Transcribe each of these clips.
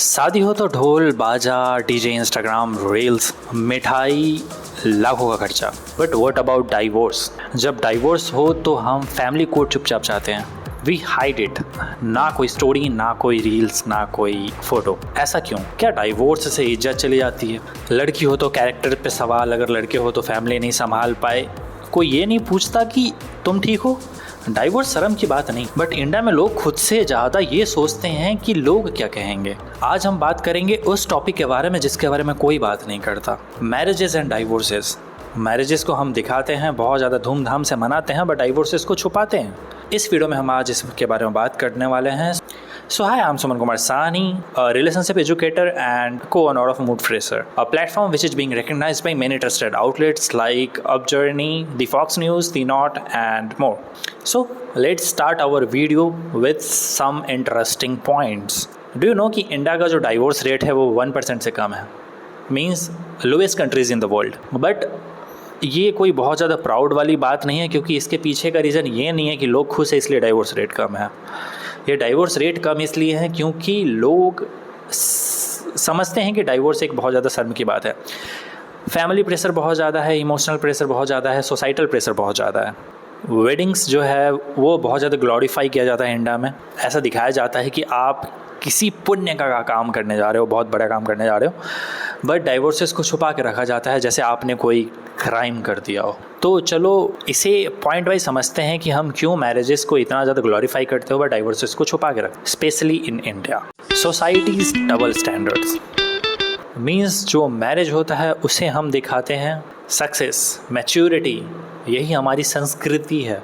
शादी हो तो ढोल बाजा डीजे इंस्टाग्राम रील्स मिठाई लाखों का खर्चा। But what about divorce? जब डाइवोर्स हो तो हम फैमिली कोर्ट चुपचाप चाहते हैं। वी हाइड इट, ना कोई स्टोरी, ना कोई रील्स, ना कोई फोटो। ऐसा क्यों? क्या डाइवोर्स से इज्जत चली जाती है? लड़की हो तो कैरेक्टर पे सवाल, अगर लड़के हो तो फैमिली नहीं संभाल पाए। कोई ये नहीं पूछता कि तुम ठीक हो। डाइवोर्स शर्म की बात नहीं, बट इंडिया में लोग खुद से ज़्यादा ये सोचते हैं कि लोग क्या कहेंगे। आज हम बात करेंगे उस टॉपिक के बारे में जिसके बारे में कोई बात नहीं करता, मैरिजेस एंड डाइवोर्सेस। मैरिजेस को हम दिखाते हैं, बहुत ज़्यादा धूमधाम से मनाते हैं, बट डाइवोर्सेस को छुपाते हैं। इस वीडियो में हम आज इसके बारे में बात करने वाले हैं। So hi, I'm Suman Kumar Sahni, a relationship educator and co-owner of Mood Fraser, a platform which is being recognized by many trusted outlets like UpJourney, the Fox News, the Knot, and more. So let's start our video with some interesting points. Do you know कि India का जो divorce rate है वो 1% से कम है, means lowest countries in the world. But ये कोई बहुत ज़्यादा प्राउड वाली बात नहीं है, क्योंकि इसके पीछे का रीज़न ये नहीं है कि लोग खुश है इसलिए डाइवोर्स रेट कम है। ये डाइवोर्स रेट कम इसलिए है क्योंकि लोग समझते हैं कि डाइवोर्स एक बहुत ज़्यादा शर्म की बात है। फैमिली प्रेशर बहुत ज़्यादा है, इमोशनल प्रेशर बहुत ज़्यादा है, सोसाइटल प्रेशर बहुत ज़्यादा है। वेडिंग्स जो है वो बहुत ज़्यादा ग्लोरीफाई किया जाता है इंडिया में। ऐसा दिखाया जाता है कि आप किसी पुण्य का काम करने जा रहे हो, बहुत बड़ा काम करने जा रहे हो, बट डाइवोर्सेस को छुपा के रखा जाता है जैसे आपने कोई क्राइम कर दिया हो। तो चलो इसे पॉइंट वाइज समझते हैं कि हम क्यों मैरिजेस को इतना ज़्यादा ग्लोरीफाई करते हो बट डाइवोर्सेस को छुपा के रखते, specially in India. Societies double standards means जो मैरिज होता है उसे हम दिखाते हैं सक्सेस, मैच्योरिटी, यही हमारी संस्कृति है।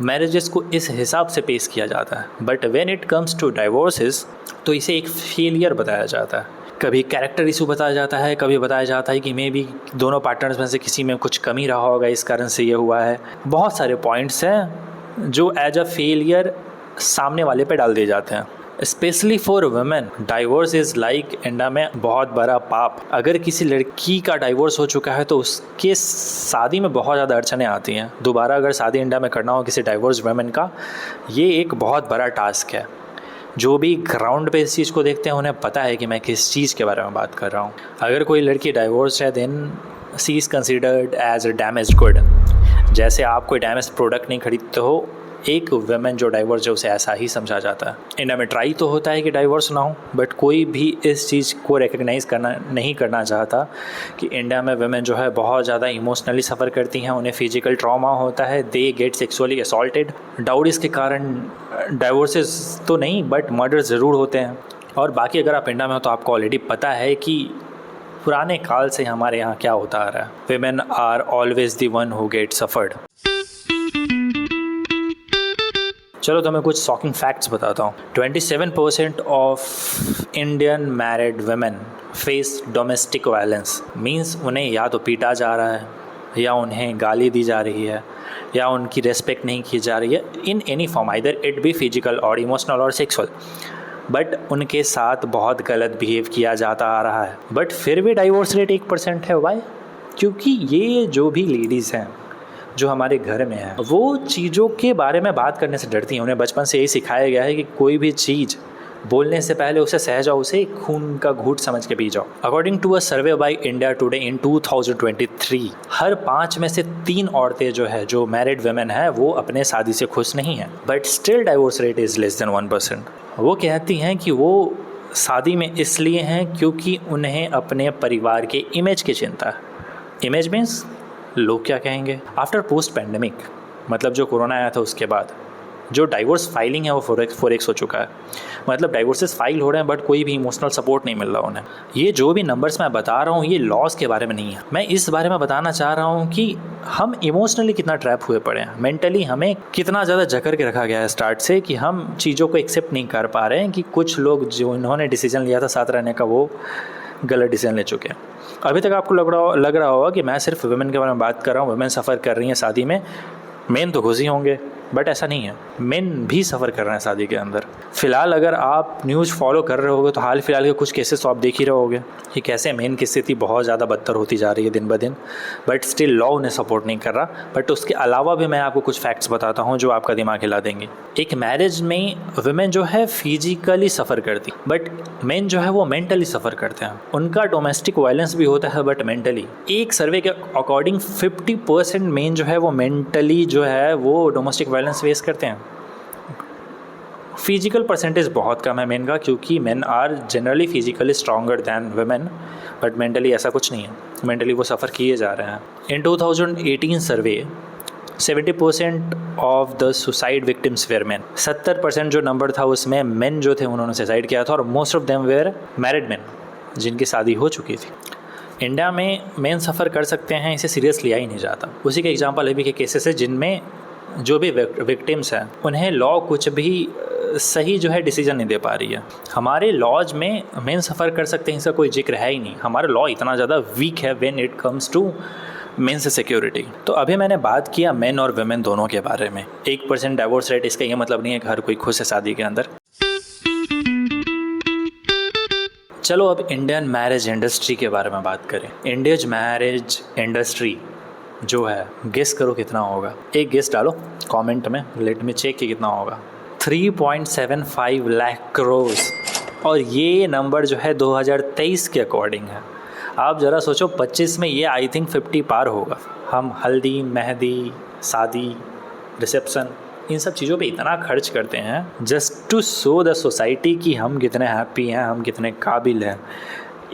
मैरिजेस को इस हिसाब से पेश किया जाता है, but when it comes to divorces तो इसे एक फेलियर बताया जाता है। कभी कैरेक्टर इशू बताया जाता है, कभी बताया जाता है कि मे बी दोनों पार्टनर्स में से किसी में कुछ कमी रहा होगा, इस कारण से ये हुआ है। बहुत सारे पॉइंट्स हैं जो एज अ फेलियर सामने वाले पे डाल दिए जाते हैं। Specially for women divorce is like India में बहुत बड़ा पाप। अगर किसी लड़की का डाइवोर्स हो चुका है तो उसके शादी में बहुत ज़्यादा अड़चनें आती हैं। दोबारा अगर शादी इंडिया में करना हो किसी डाइवोर्स वुमेन का, ये एक बहुत बड़ा टास्क है। जो भी ग्राउंड पे इस चीज़ को देखते हैं उन्हें पता है कि मैं किस चीज़ के बारे में बात कर रहा हूँ। अगर कोई लड़की डाइवोर्स है then she is considered as a damage good. जैसे आप कोई डैमेज प्रोडक्ट नहीं खरीदते हो, एक वुमेन जो डाइवोर्स है उसे ऐसा ही समझा जाता है। इंडिया में ट्राई तो होता है कि डाइवोर्स ना हो, बट कोई भी इस चीज़ को रिकग्नाइज़ नहीं करना चाहता कि इंडिया में वुमेन जो है बहुत ज़्यादा इमोशनली सफ़र करती हैं, उन्हें फिजिकल ट्रॉमा होता है, दे गेट सेक्सुअली असॉल्टेड। डाउरीज के कारण डाइवोर्सेस तो नहीं बट मर्डर ज़रूर होते हैं। और बाकी अगर आप इंडिया में हो तो आपको ऑलरेडी पता है कि पुराने काल से हमारे यहाँ क्या होता आ रहा है। Women are always the one who get suffered. चलो तो मैं कुछ शॉकिंग फैक्ट्स बताता हूँ। 27% of Indian married women face domestic violence. Means उन्हें या तो पीटा जा रहा है, या उन्हें गाली दी जा रही है, या उनकी रेस्पेक्ट नहीं की जा रही है in any form, either it be physical और इमोशनल और सेक्सुअल। बट उनके साथ बहुत गलत बिहेव किया जाता आ रहा है, बट फिर भी डाइवोर्स रेट 1% है। वाई? क्योंकि ये जो भी लेडीज़ हैं जो हमारे घर में है वो चीज़ों के बारे में बात करने से डरती हैं। उन्हें बचपन से यही सिखाया गया है कि कोई भी चीज़ बोलने से पहले उसे सह जाओ, उसे खून का घूंट समझ के पी जाओ। According to a survey by India Today in 2023, हर 5 में से 3 औरतें जो है, जो मैरिड वुमेन है, वो अपने शादी से खुश नहीं है। But still divorce rate is less than 1%। वो कहती हैं कि वो शादी में इसलिए हैं क्योंकि उन्हें अपने परिवार के इमेज की चिंता है। इमेज मीन्स लोग क्या कहेंगे। आफ्टर पोस्ट पैंडमिक, मतलब जो कोरोना आया था उसके बाद जो डाइवोर्स फाइलिंग है वो 4x हो चुका है। मतलब डाइवोर्सेस फाइल हो रहे हैं बट कोई भी इमोशनल सपोर्ट नहीं मिल रहा उन्हें। ये जो भी नंबर्स मैं बता रहा हूँ ये लॉस के बारे में नहीं है। मैं इस बारे में बताना चाह रहा हूँ कि हम इमोशनली कितना ट्रैप हुए पड़े हैं, मेंटली हमें कितना ज़्यादा जकड़ के रखा गया है स्टार्ट से कि हम चीज़ों को एक्सेप्ट नहीं कर पा रहे हैं कि कुछ लोग जो इन्होंने डिसीजन लिया था साथ रहने का वो गलत डिसीजन ले चुके हैं। अभी तक आपको लग रहा होगा कि मैं सिर्फ वुमेन के बारे में बात कर रहा हूँ, वुमेन सफ़र कर रही हैं शादी में, मेन तो खुशी होंगे, बट ऐसा नहीं है, मेन भी सफ़र कर रहे हैं शादी के अंदर। फ़िलहाल अगर आप न्यूज़ फॉलो कर रहे होगे तो हाल फिलहाल के कुछ केसेस तो आप देख ही रहे होगे कि कैसे मेन की स्थिति बहुत ज़्यादा बदतर होती जा रही है दिन ब दिन, बट स्टिल लॉ उन्हें सपोर्ट नहीं कर रहा। बट उसके अलावा भी मैं आपको कुछ फैक्ट्स बताता हूँ जो आपका दिमाग हिला देंगे। एक मैरिज में वुमेन जो है फिजिकली सफ़र करती, बट मेन जो है वो मेंटली सफ़र करते हैं। उनका डोमेस्टिक वायलेंस भी होता है बट मेंटली। एक सर्वे के अकॉर्डिंग 50% मेन जो है वो मेंटली जो है वो डोमेस्टिक वायलेंस फेस करते हैं। फिजिकल परसेंटेज बहुत कम है मेन का, क्योंकि men are generally physically stronger than women, but mentally ऐसा कुछ नहीं है, मेंटली वो सफ़र किए जा रहे हैं। In 2018 survey 70% of the suicide victims were men. 70% जो नंबर था उसमें मेन जो थे उन्होंने सुसाइड किया था, और most of them were married men, जिनकी शादी हो चुकी थी। इंडिया में मेन सफ़र कर सकते हैं, इसे सीरियस लिया ही नहीं जाता। उसी के एग्जांपल अभी के केसेस है जिनमें जो भी विक्टिम्स हैं उन्हें लॉ कुछ भी सही जो है डिसीजन नहीं दे पा रही है। हमारे लॉज में मेन सफ़र कर सकते हैं इसका कोई जिक्र है ही नहीं। हमारा लॉ इतना ज़्यादा वीक है when it comes to men's security. तो अभी मैंने बात किया मेन और वुमेन दोनों के बारे में। 1% डाइवोर्स रेट, इसका ये मतलब नहीं है कि हर कोई खुश है शादी के अंदर। चलो अब इंडियन मैरिज इंडस्ट्री के बारे में बात करें। इंडियन मैरिज इंडस्ट्री जो है, गेस करो कितना होगा। एक गेस डालो कमेंट में, लेट मी चेक कि कितना होगा। 3.75 लाख करोड़, और ये नंबर जो है 2023 के अकॉर्डिंग है। आप ज़रा सोचो 25 में ये आई थिंक 50 पार होगा। हम हल्दी, मेहंदी, शादी, रिसेप्शन, इन सब चीज़ों पे इतना खर्च करते हैं just to show the society कि हम कितने हैप्पी हैं, हम कितने काबिल हैं।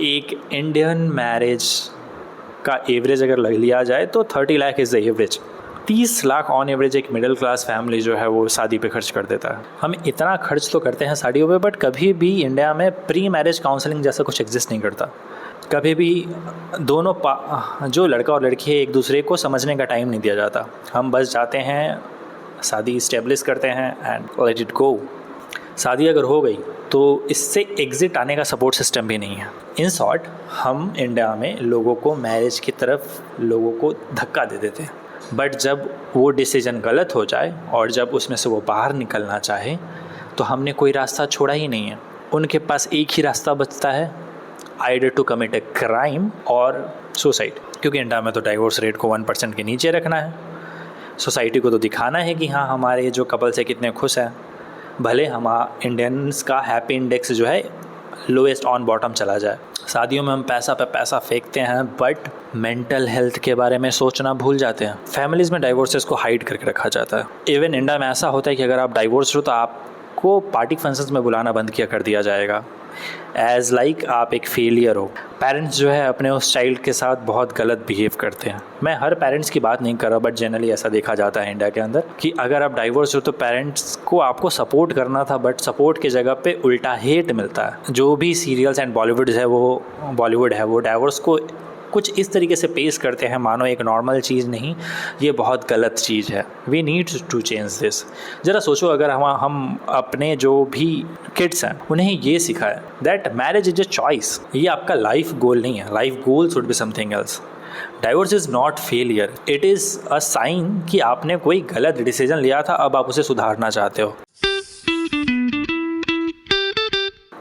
एक इंडियन मैरिज का एवरेज अगर लग लिया जाए तो 30 lakh is the average. 30 lakh on average एक मिडिल क्लास फैमिली जो है वो शादी पे खर्च कर देता है। हम इतना खर्च तो करते हैं शादियों पे, बट कभी भी इंडिया में प्री मैरिज काउंसलिंग जैसा कुछ एग्जिस्ट नहीं करता। कभी भी दोनों जो लड़का और लड़की है एक दूसरे को समझने का टाइम नहीं दिया जाता। हम बस जाते हैं, शादी इस्टेब्लिश करते हैं एंड लेट इट गो। शादी अगर हो गई तो इससे एग्ज़िट आने का सपोर्ट सिस्टम भी नहीं है। इन शॉर्ट, हम इंडिया में लोगों को मैरिज की तरफ लोगों को धक्का दे देते हैं, बट जब वो डिसीजन गलत हो जाए और जब उसमें से वो बाहर निकलना चाहे तो हमने कोई रास्ता छोड़ा ही नहीं है। उनके पास एक ही रास्ता बचता है, either to commit a crime और सुसाइड। क्योंकि इंडिया में तो डाइवोर्स रेट को 1% के नीचे रखना है। सोसाइटी को तो दिखाना है कि हाँ हमारे जो कपल से कितने खुश हैं। भले हम इंडियंस का हैप्पी इंडेक्स जो है लोएस्ट ऑन बॉटम चला जाए। शादियों में हम पैसा पे पैसा फेंकते हैं, बट मेंटल हेल्थ के बारे में सोचना भूल जाते हैं। फैमिलीज़ में डाइवोर्सेस को हाइड करके रखा जाता है। इवन इंडिया में ऐसा होता है कि अगर आप डाइवोर्स हो तो आपको पार्टी फंक्शंस में बुलाना बंद किया कर दिया जाएगा, एज लाइक आप एक फेलियर हो। पेरेंट्स जो है अपने उस चाइल्ड के साथ बहुत गलत बिहेव करते हैं। मैं हर पेरेंट्स की बात नहीं कर रहा, बट जनरली ऐसा देखा जाता है इंडिया के अंदर कि अगर आप डाइवोर्स हो तो पेरेंट्स को आपको सपोर्ट करना था, बट सपोर्ट की जगह पे उल्टा हेट मिलता है। जो भी सीरियल्स एंड बॉलीवुड है वो डाइवोर्स को कुछ इस तरीके से पेश करते हैं मानो एक नॉर्मल चीज़ नहीं, ये बहुत गलत चीज़ है। We need to change this. ज़रा सोचो, अगर हम अपने जो भी किड्स हैं उन्हें ये सिखाएं that marriage is a choice, ये आपका लाइफ गोल नहीं है। Life goal should be something else. Divorce is not failure, it is a sign कि आपने कोई गलत डिसीजन लिया था, अब आप उसे सुधारना चाहते हो।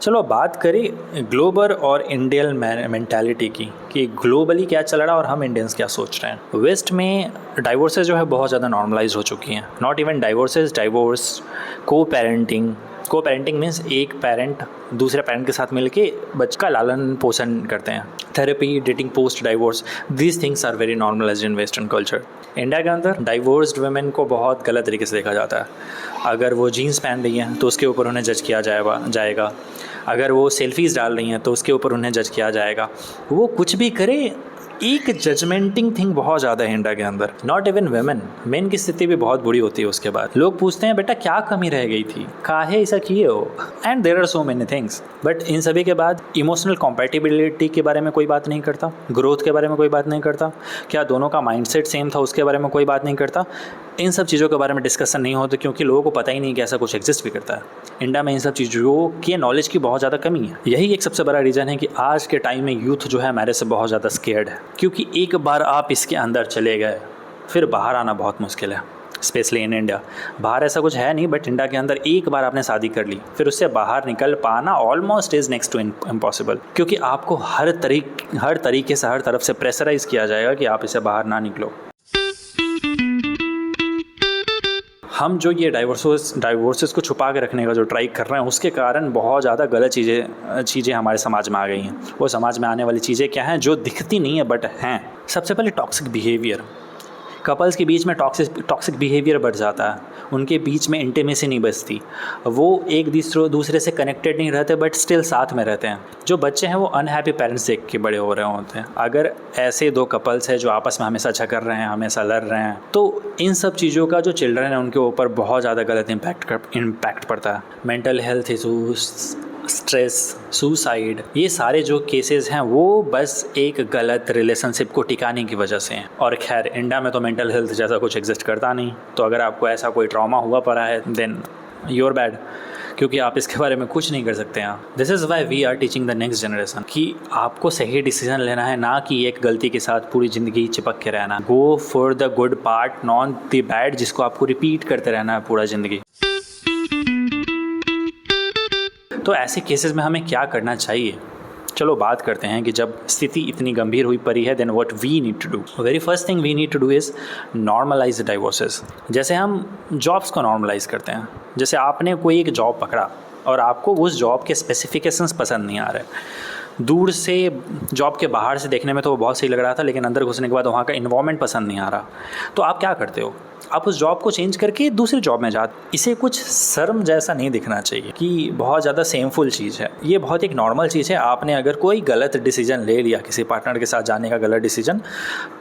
चलो बात करें ग्लोबल और इंडियन मेंटालिटी की, कि ग्लोबली क्या चल रहा है और हम इंडियंस क्या सोच रहे हैं। वेस्ट में डाइवोर्सेस जो है बहुत ज़्यादा नॉर्मलाइज हो चुकी हैं। Not even divorce, co parenting means एक पेरेंट दूसरे पेरेंट के साथ मिलके बच्चे का लालन पोषण करते हैं। Therapy, dating post divorce, these things are very normalised in western culture. India के अंदर डाइवोर्स्ड वुमेन को बहुत गलत तरीके से देखा जाता है। अगर वो जीन्स पहन रही हैं तो उसके ऊपर उन्हें जज किया जाएगा। अगर वो सेल्फीज़ डाल रही हैं तो उसके ऊपर उन्हें जज किया जाएगा। वो कुछ भी करे, एक जजमेंटिंग थिंग बहुत ज़्यादा है इंडिया के अंदर। नॉट इवन वेमेन, मेन की स्थिति भी बहुत बुरी होती है। उसके बाद लोग पूछते हैं बेटा क्या कमी रह गई थी, काहे ऐसा किए हो, and there are so many things. But इन सभी के बाद इमोशनल कॉम्पैटिबिलिटी के बारे में कोई बात नहीं करता, ग्रोथ के बारे में कोई बात नहीं करता, क्या दोनों का माइंडसेट सेम था उसके बारे में कोई बात नहीं करता। इन सब चीज़ों के बारे में डिस्कशन नहीं होता, क्योंकि लोगों को पता ही नहीं कि ऐसा कुछ एग्जिस्ट भी करता है। इंडिया में इन सब चीज़ों के नॉलेज की बहुत ज़्यादा कमी है। यही एक सबसे बड़ा रीज़न है कि आज के टाइम में यूथ जो है मैरिज से बहुत ज़्यादा स्केर्ड है, क्योंकि एक बार आप इसके अंदर चले गए फिर बाहर आना बहुत मुश्किल है। Specially in India. बाहर ऐसा कुछ है नहीं, बट इंडिया के अंदर एक बार आपने शादी कर ली फिर उससे बाहर निकल पाना almost is next to impossible, क्योंकि आपको हर तरीके से हर तरफ से प्रेशराइज किया जाएगा कि आप इसे बाहर ना निकलो। हम जो ये डाइवोर्सेस को छुपा के रखने का जो ट्राई कर रहे हैं उसके कारण बहुत ज़्यादा गलत चीज़ें हमारे समाज में आ गई हैं। वो समाज में आने वाली चीज़ें क्या हैं जो दिखती नहीं है बट हैं। सबसे पहले टॉक्सिक बिहेवियर। कपल्स के बीच में टॉक्सिक बिहेवियर बढ़ जाता है, उनके बीच में इंटीमेसी नहीं बचती, वो एक दूसरे से कनेक्टेड नहीं रहते बट स्टिल साथ में रहते हैं। जो बच्चे हैं वो अनहैप्पी पेरेंट्स देख के बड़े हो रहे होते हैं। अगर ऐसे दो कपल्स हैं जो आपस में हमेशा झगड़ रहे हैं, हमेशा लड़ रहे हैं, तो इन सब चीज़ों का जो चिल्ड्रन है उनके ऊपर बहुत ज़्यादा गलत इम्पैक्ट पड़ता है। Mental health issues, stress, suicide, ये सारे जो केसेस हैं वो बस एक गलत रिलेशनशिप को टिकाने की वजह से हैं। और खैर इंडिया में तो मेंटल हेल्थ जैसा कुछ एग्जिस्ट करता नहीं, तो अगर आपको ऐसा कोई ट्रॉमा हुआ पड़ा है देन यूर बैड, क्योंकि आप इसके बारे में कुछ नहीं कर सकते हैं। This is why we are teaching the next generation कि आपको सही डिसीजन लेना है, ना कि एक गलती के साथ पूरी ज़िंदगी चिपक के रहना। Go for the good part, not the bad, जिसको आपको रिपीट करते रहना है पूरा ज़िंदगी। तो ऐसे केसेस में हमें क्या करना चाहिए? चलो बात करते हैं कि जब स्थिति इतनी गंभीर हुई पड़ी है then what we need to do. Very first thing we need to do is normalise divorces. जैसे हम जॉब्स को नॉर्मलाइज करते हैं, जैसे आपने कोई एक जॉब पकड़ा और आपको उस जॉब के स्पेसिफिकेशंस पसंद नहीं आ रहे। दूर से जॉब के बाहर से देखने में तो वो बहुत सही लग रहा था, लेकिन अंदर घुसने के बाद वहाँ का इन्वायरमेंट पसंद नहीं आ रहा, तो आप क्या करते हो? आप उस जॉब को चेंज करके दूसरी जॉब में जाते। इसे कुछ शर्म जैसा नहीं दिखना चाहिए कि बहुत ज़्यादा सेमफुल चीज़ है। ये बहुत एक नॉर्मल चीज़ है। आपने अगर कोई गलत डिसीजन ले लिया, किसी पार्टनर के साथ जाने का गलत डिसीजन,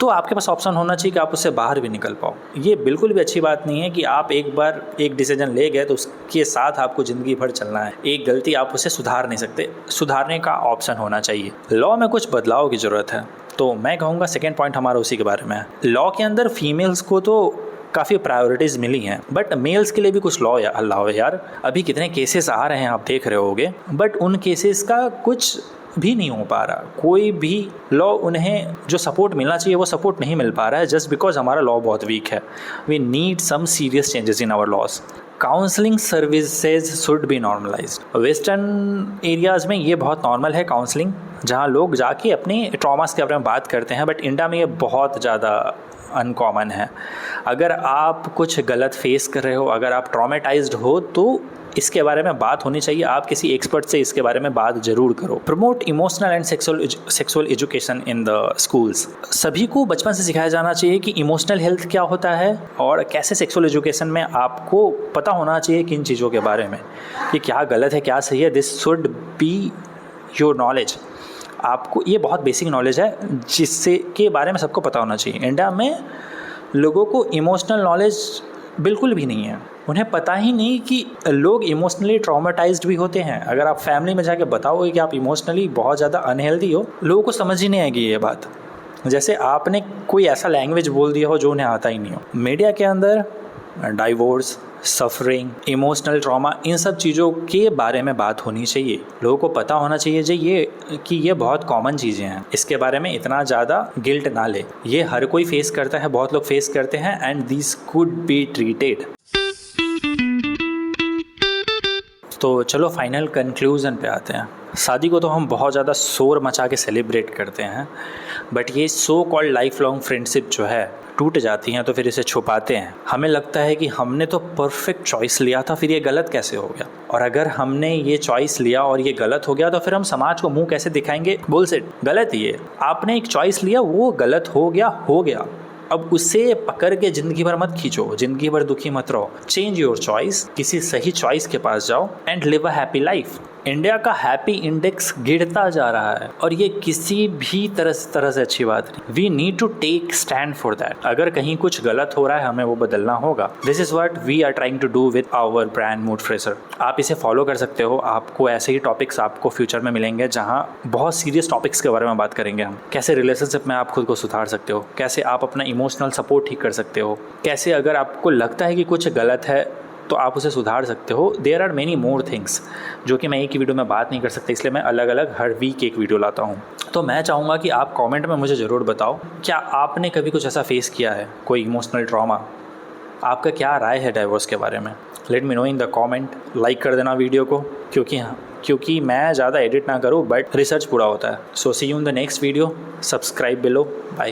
तो आपके पास ऑप्शन होना चाहिए कि आप उससे बाहर भी निकल पाओ। ये बिल्कुल भी अच्छी बात नहीं है कि आप एक बार एक डिसीजन ले गए तो उसके साथ आपको ज़िंदगी भर चलना है। एक गलती आप उसे सुधार नहीं सकते, सुधारने का ऑप्शन होना चाहिए। लॉ में कुछ बदलाव की ज़रूरत है, तो मैं कहूँगा सेकेंड पॉइंट हमारा उसी के बारे में है। लॉ के अंदर फीमेल्स को तो काफ़ी प्रायोरिटीज़ मिली हैं, बट मेल्स के लिए भी कुछ लॉ अलाउ है यार। अभी कितने केसेस आ रहे हैं आप देख रहे होगे, बट उन केसेस का कुछ भी नहीं हो पा रहा। कोई भी लॉ उन्हें जो सपोर्ट मिलना चाहिए वो सपोर्ट नहीं मिल पा रहा है, जस्ट बिकॉज हमारा लॉ बहुत वीक है। We need some serious changes in our laws. Counselling services should be normalised. Western areas में ये बहुत नॉर्मल है काउंसलिंग, जहाँ लोग जाके अपने ट्रॉमास के बारे में बात करते हैं, बट इंडिया में ये बहुत ज़्यादा अनकॉमन है। अगर आप कुछ गलत फेस कर रहे हो, अगर आप ट्रॉमेटाइज्ड हो, तो इसके बारे में बात होनी चाहिए। आप किसी एक्सपर्ट से इसके बारे में बात जरूर करो। Promote emotional and sexual education in the schools. सभी को बचपन से सिखाया जाना चाहिए कि इमोशनल हेल्थ क्या होता है और कैसे सेक्सुअल एजुकेशन में आपको पता होना चाहिए किन चीज़ों के बारे में, कि क्या गलत है क्या सही है। This should be your knowledge. आपको ये बहुत बेसिक नॉलेज है जिससे के बारे में सबको पता होना चाहिए। इंडिया में लोगों को इमोशनल नॉलेज बिल्कुल भी नहीं है। उन्हें पता ही नहीं कि लोग इमोशनली ट्रॉमेटाइज्ड भी होते हैं। अगर आप फैमिली में जाके बताओगे कि आप इमोशनली बहुत ज़्यादा अनहेल्दी हो, लोगों को समझ ही नहीं आएगी ये बात, जैसे आपने कोई ऐसा लैंग्वेज बोल दिया हो जो उन्हें आता ही नहीं हो। मीडिया के अंदर डाइवोर्स, सफरिंग, इमोशनल ट्रॉमा, इन सब चीज़ों के बारे में बात होनी चाहिए। लोगों को पता होना चाहिए ये बहुत कॉमन चीज़ें हैं, इसके बारे में इतना ज़्यादा गिल्ट ना ले। ये हर कोई फेस करता है, बहुत लोग फेस करते हैं, and this could be treated. तो चलो फाइनल कंक्लूजन पे आते हैं। शादी को तो हम बहुत ज़्यादा शोर मचा के सेलिब्रेट करते हैं, बट ये so called life long friendship जो है टूट जाती हैं तो फिर इसे छुपाते हैं। हमें लगता है कि हमने तो परफेक्ट चॉइस लिया था, फिर ये गलत कैसे हो गया। और अगर हमने ये चॉइस लिया और ये गलत हो गया तो फिर हम समाज को मुंह कैसे दिखाएंगे? बुलशिट, गलत ही है। आपने एक चॉइस लिया, वो गलत हो गया। अब उससे पकड़ के ज़िंदगी भर मत खींचो, ज़िंदगी भर दुखी मत रहो। चेंज योर चॉइस, किसी सही चॉइस के पास जाओ and live a happy life. India का हैप्पी इंडेक्स गिरता जा रहा है और ये किसी भी तरह से अच्छी बात नहीं। We need to take stand for that. अगर कहीं कुछ गलत हो रहा है हमें वो बदलना होगा। This is what we are trying to do with our brand mood fresher. आप इसे फॉलो कर सकते हो। आपको ऐसे ही टॉपिक्स आपको फ्यूचर में मिलेंगे जहाँ बहुत सीरियस टॉपिक्स के बारे में बात करेंगे हम। कैसे रिलेशनशिप में आप खुद को सुधार सकते हो, कैसे आप अपना इमोशनल सपोर्ट ठीक कर सकते हो, कैसे अगर आपको लगता है कि कुछ गलत है तो आप उसे सुधार सकते हो। There are many more things जो कि मैं एक ही वीडियो में बात नहीं कर सकता, इसलिए मैं अलग अलग हर वीक एक वीडियो लाता हूँ। तो मैं चाहूँगा कि आप कमेंट में मुझे ज़रूर बताओ, क्या आपने कभी कुछ ऐसा फेस किया है, कोई इमोशनल ट्रॉमा, आपका क्या राय है डाइवोर्स के बारे में? Let me know in the comment. Like कर देना वीडियो को, क्योंकि मैं ज़्यादा एडिट ना करूँ बट रिसर्च पूरा होता है। So see you in the next video. Subscribe below. Bye.